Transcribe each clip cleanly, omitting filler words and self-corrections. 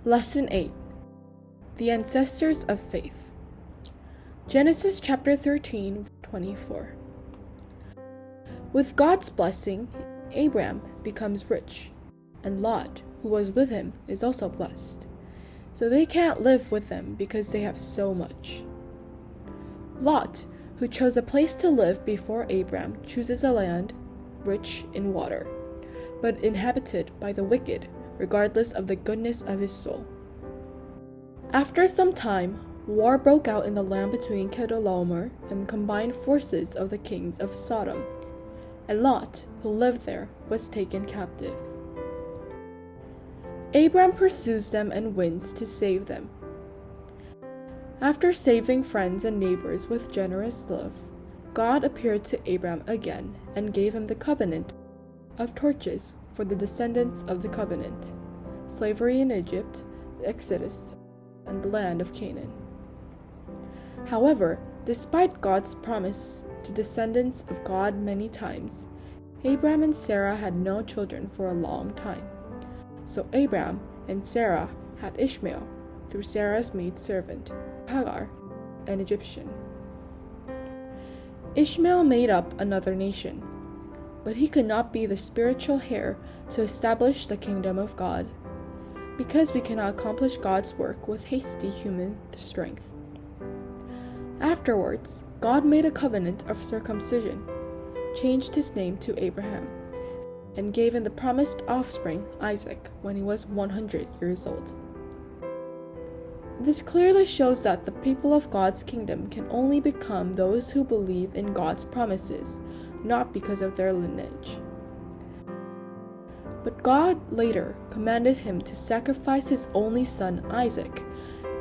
Lesson 8. The Ancestors of Faith. Genesis chapter 13:24. With God's blessing, Abram becomes rich, and Lot, who was with him, is also blessed. So they can't live with them because they have so much. Lot, who chose a place to live before Abram, chooses a land rich in water, but inhabited by the wicked, regardless of the goodness of his soul. After some time, war broke out in the land between Chedorlaomer and the combined forces of the kings of Sodom, and Lot, who lived there, was taken captive. Abram pursues them and wins to save them. After saving friends and neighbors with generous love, God appeared to Abram again and gave him the covenant of torches for the descendants of the covenant, slavery in Egypt, the Exodus, and the land of Canaan. However, despite God's promise to descendants of God many times, Abram and Sarah had no children for a long time. So Abram and Sarah had Ishmael through Sarah's maidservant, Hagar, an Egyptian. Ishmael made up another nation, but he could not be the spiritual heir to establish the kingdom of God, because we cannot accomplish God's work with hasty human strength. Afterwards, God made a covenant of circumcision, changed his name to Abraham, and gave him the promised offspring, Isaac, when he was 100 years old. This clearly shows that the people of God's kingdom can only become those who believe in God's promises, not because of their lineage. But God later commanded him to sacrifice his only son Isaac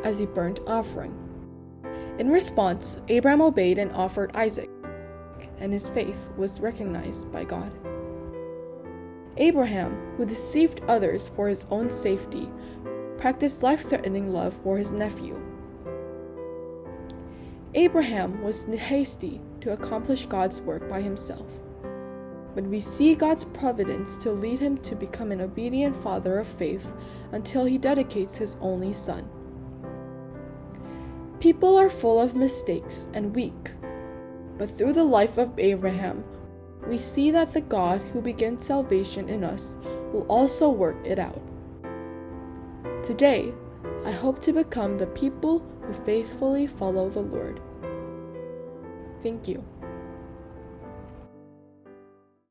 as a burnt offering. In response, Abraham obeyed and offered Isaac, and his faith was recognized by God. Abraham, who deceived others for his own safety, practiced life-threatening love for his nephew. Abraham was hasty to accomplish God's work by himself, but we see God's providence to lead him to become an obedient father of faith until he dedicates his only son. People are full of mistakes and weak, but through the life of Abraham, we see that the God who begins salvation in us will also work it out. Today, I hope to become the people who faithfully follow the Lord. Thank you.